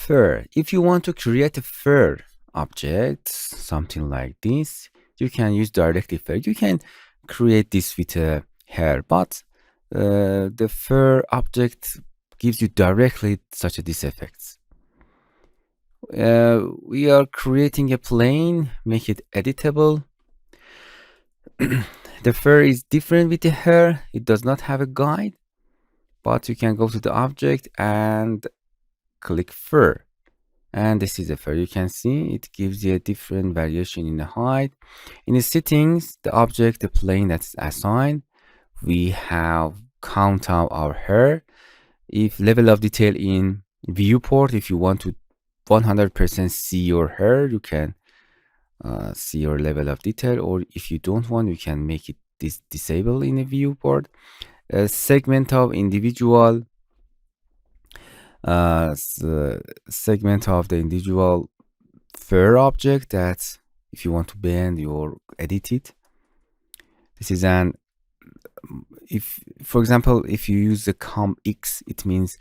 fur. If you want to create a fur object, something like this, you can use directly fur. You can create this with a hair, but the fur object gives you directly such a this effects. We are creating a plane, make it editable. The fur is different with the hair. It does not have a guide, but you can go to the object and click fur. And this is a fur. You can see it gives you a different variation in the height. In the settings, the object, the plane that's assigned, we have count of our hair. If level of detail in viewport, if you want to 100% see your hair, you can see your level of detail, or if you don't want, you can make it disable in a viewport. A segment of individual segment of the individual fur object, that if you want to bend or edit it. This is an, if for example, if you use the COM-X, it means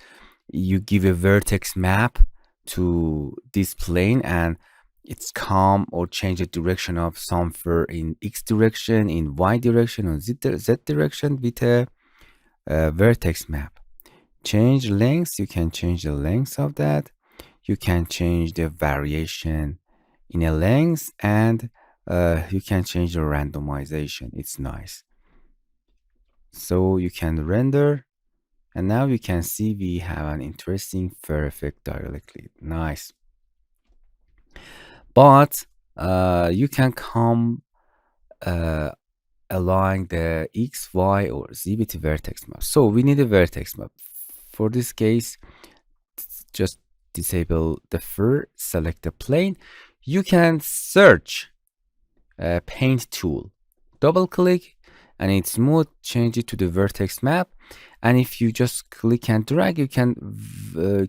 you give a vertex map to this plane and it's come or change the direction of some fur in X direction, in Y direction, or Z direction with a vertex map. Change lengths, you can change the length of that. You can change the variation in a length, and you can change the randomization. It's nice. So you can render, and now you can see we have an interesting fur effect directly. Nice. But you can come align the X, Y, or Z with the vertex map. So we need a vertex map. For this case, just disable the fur, select the plane. You can search a paint tool, double click, and in smooth, change it to the vertex map. And if you just click and drag, you can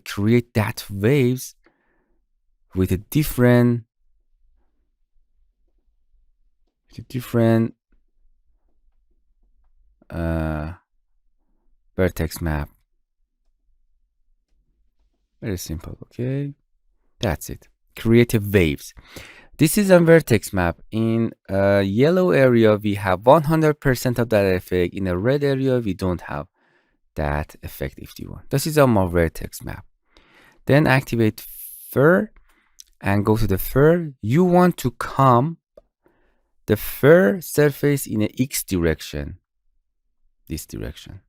create that waves with a different vertex map. Very simple. Okay, that's it. Creative waves. This is a vertex map. In a yellow area, we have 100% of that effect. In a red area, we don't have that effect if you want. This is our vertex map. Then activate fur and go to the fur. You want to come the fur surface in a X direction, this direction.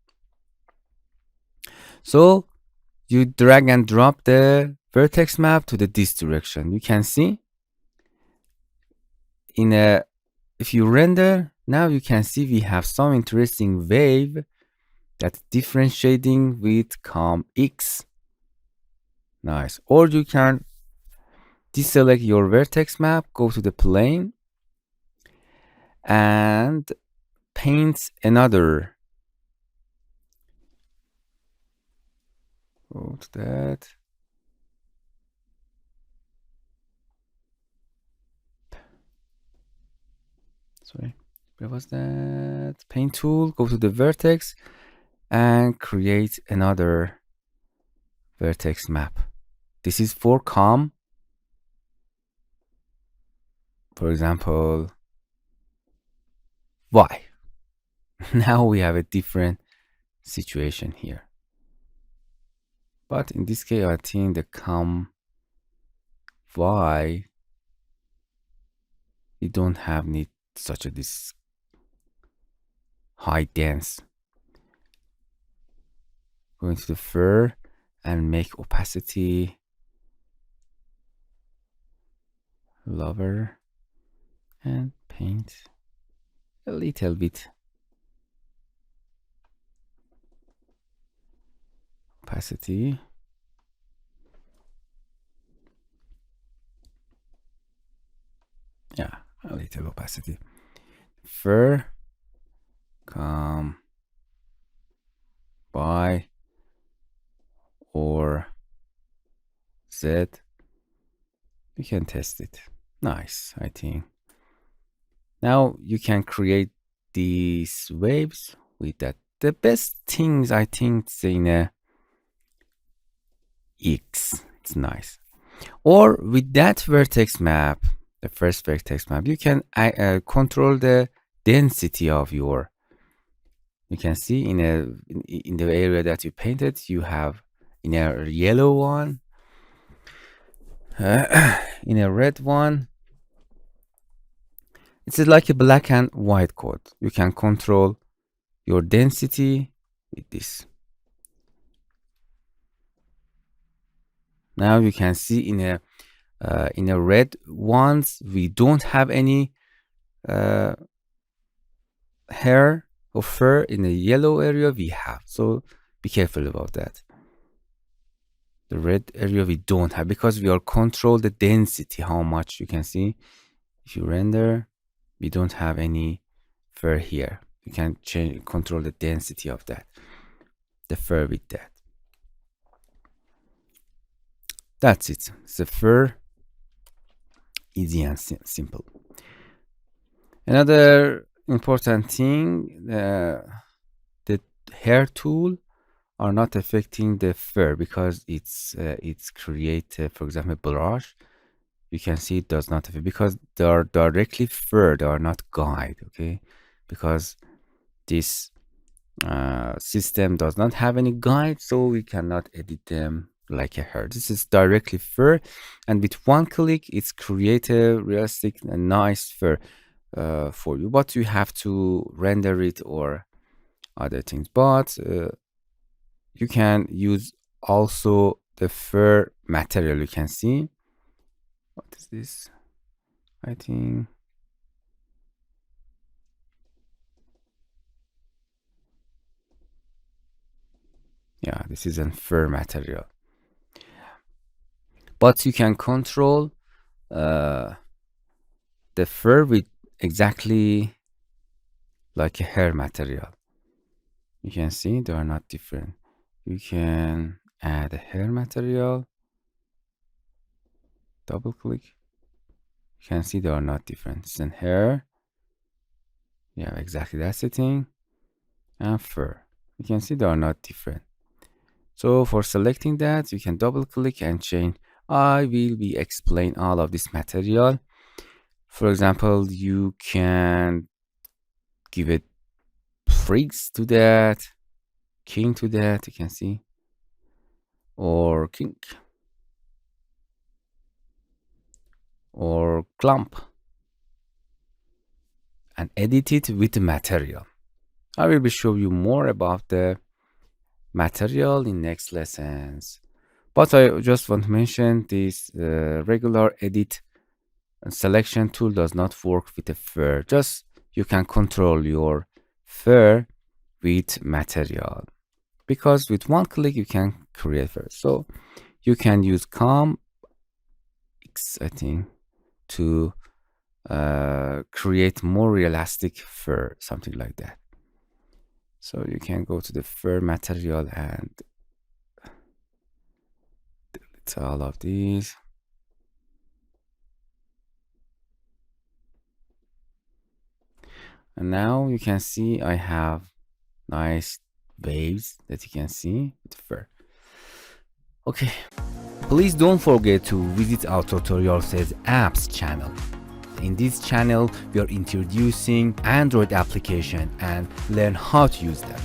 So you drag and drop the vertex map to this direction. You can see in a, if you render, now you can see we have some interesting wave that's differentiating with COM-X. Nice. Or you can deselect your vertex map, go to the plane, and paint another. Go to that. Sorry, where was that? Paint tool, go to the vertex and create another vertex map. This is for COM. For example, Y. Now we have a different situation here. But in this case, I think the COM Y, you don't have need such a this high dense. Go into the fur and make opacity lower and paint a little bit opacity. Yeah, a little opacity. Fur, come by or Z. You can test it. Nice, I think. Now you can create these waves with that. The best things I think is in a X. It's nice. Or with that vertex map, the first vertex map, you can control the density of your. You can see in the area that you painted, you have in a yellow one, in a red one. It's like a black and white code. You can control your density with this. Now you can see in a red ones, we don't have any hair or fur. In the yellow area we have, so be careful about that. The red area we don't have because we are control the density, how much. You can see if you render, we don't have any fur here. You can control the density of that, the fur with that. That's it. It's a fur, easy and simple. Another important thing, the hair tool are not affecting the fur because it's create, for example, brush. You can see it does not affect because they are directly fur, they are not guide. Okay, because this system does not have any guide, so we cannot edit them like a hair. This is directly fur, and with one click it's create a realistic and nice fur for you, but you have to render it or other things. But you can use also the fur material. You can see, what is this? I think yeah, this is a fur material, but you can control the fur with exactly like a hair material. You can see they are not different. You can add a hair material, double click. You can see they are not different. It's in hair. Yeah, exactly, that's the thing. And fur. You can see they are not different. So for selecting that, you can double click and change. I will be explain all of this material. For example, you can give it freaks to that, king to that, you can see, or king, or clump, and edit it with the material. I will be show you more about the material in next lessons, but I just want to mention this regular edit and selection tool does not work with the fur. Just you can control your fur with material, because with one click you can create fur. So you can use com X, I think, to create more realistic fur, something like that. So you can go to the fur material and delete all of these. And now you can see I have nice waves that you can see with fur. Okay, please don't forget to visit our TutorialCells apps channel. In this channel, we are introducing Android application and learn how to use them.